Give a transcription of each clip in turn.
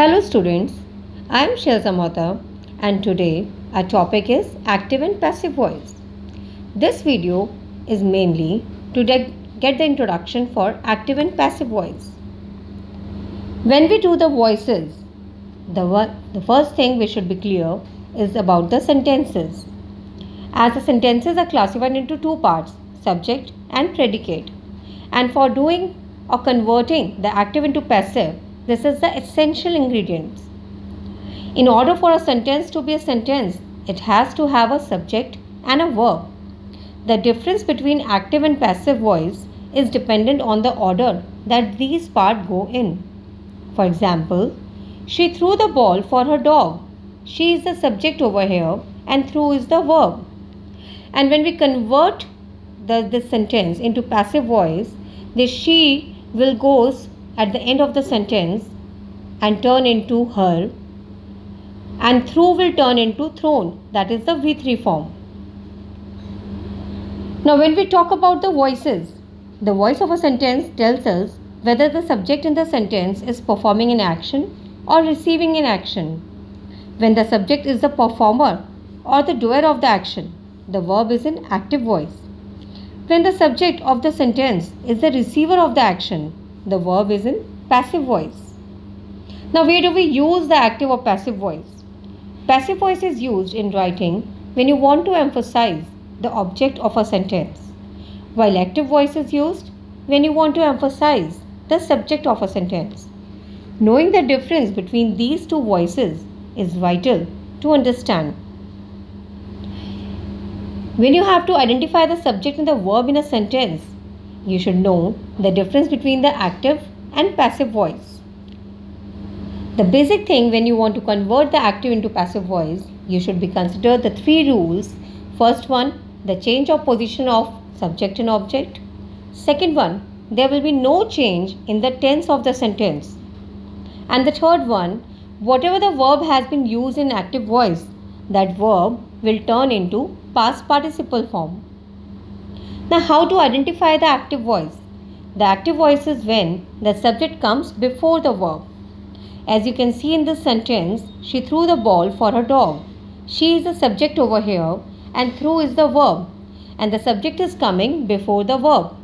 Hello students, I am Shelza Mota and today our topic is active and passive voice. This video is mainly to get the introduction for active and passive voice. When we do the voices, the first thing we should be clear is about the sentences. As the sentences are classified into two parts, subject and predicate. And for doing or converting the active into passive, this is the essential ingredients. In order for a sentence to be a sentence, it has to have a subject and a verb. The difference between active and passive voice is dependent on the order that these parts go in. For example, she threw the ball for her dog. She is the subject over here and threw is the verb. And when we convert this sentence into passive voice, the she will goes at the end of the sentence and turn into her, and threw will turn into thrown, that is the V3 form. Now when we talk about the voices, the voice of a sentence tells us whether the subject in the sentence is performing an action or receiving an action. When the subject is the performer or the doer of the action, the verb is in active voice. When the subject of the sentence is the receiver of the action, the verb is in passive voice. Now where do we use the active or passive voice? Passive voice is used in writing when you want to emphasize the object of a sentence, while active voice is used when you want to emphasize the subject of a sentence. Knowing the difference between these two voices is vital to understand. When you have to identify the subject and the verb in a sentence, you should know the difference between the active and passive voice. The basic thing when you want to convert the active into passive voice, you should be consider the three rules. First one, the change of position of subject and object. Second one, there will be no change in the tense of the sentence. And the third one, whatever the verb has been used in active voice, that verb will turn into past participle form. Now how to identify the active voice? The active voice is when the subject comes before the verb. As you can see in this sentence, she threw the ball for her dog. She is the subject over here and threw is the verb, and the subject is coming before the verb.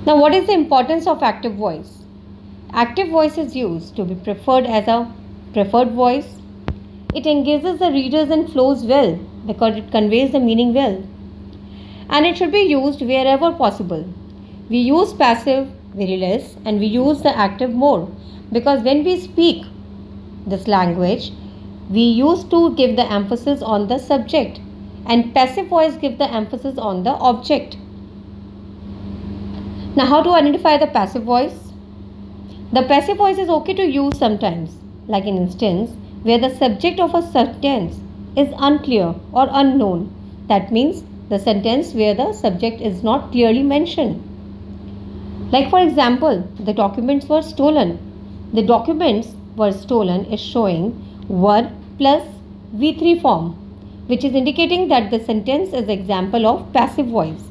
Now what is the importance of active voice? Active voice is used to be preferred as a preferred voice. It engages the readers and flows well because it conveys the meaning well. And it should be used wherever possible. We use passive very less and we use the active more, because when we speak this language, we used to give the emphasis on the subject, and passive voice gives the emphasis on the object. Now how to identify the passive voice? The passive voice is okay to use sometimes, like in instance where the subject of a sentence is unclear or unknown. That means the sentence where the subject is not clearly mentioned. Like for example, the documents were stolen. The documents were stolen is showing were plus V3 form, which is indicating that the sentence is example of passive voice.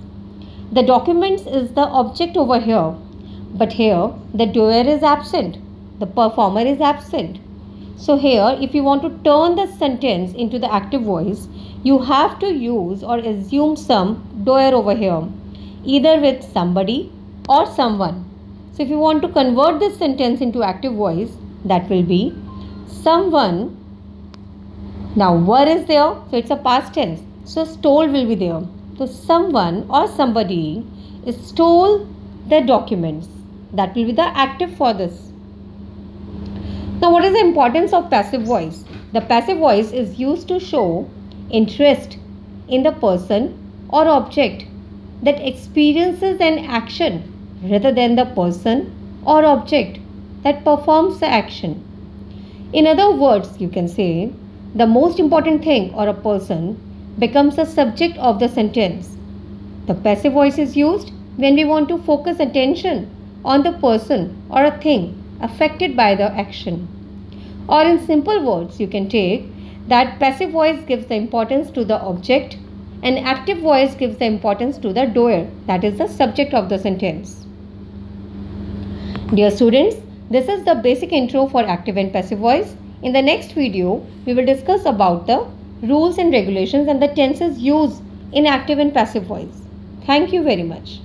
The documents is the object over here, but here the doer is absent, the performer is absent. So here, if you want to turn the sentence into the active voice, you have to use or assume some doer over here, either with somebody or someone. So if you want to convert this sentence into active voice, that will be someone. Now were is there, so it's a past tense, so stole will be there. So someone or somebody stole the documents. That will be the active for this. Now what is the importance of passive voice? The passive voice is used to show interest in the person or object that experiences an action rather than the person or object that performs the action. In other words, you can say the most important thing or a person becomes the subject of the sentence. The passive voice is used when we want to focus attention on the person or a thing affected by the action. Or in simple words, you can take that passive voice gives the importance to the object and active voice gives the importance to the doer, that is the subject of the sentence. Dear students, This is the basic intro for active and passive voice. In the next video, we will discuss about the rules and regulations and the tenses used in active and passive voice. Thank you very much.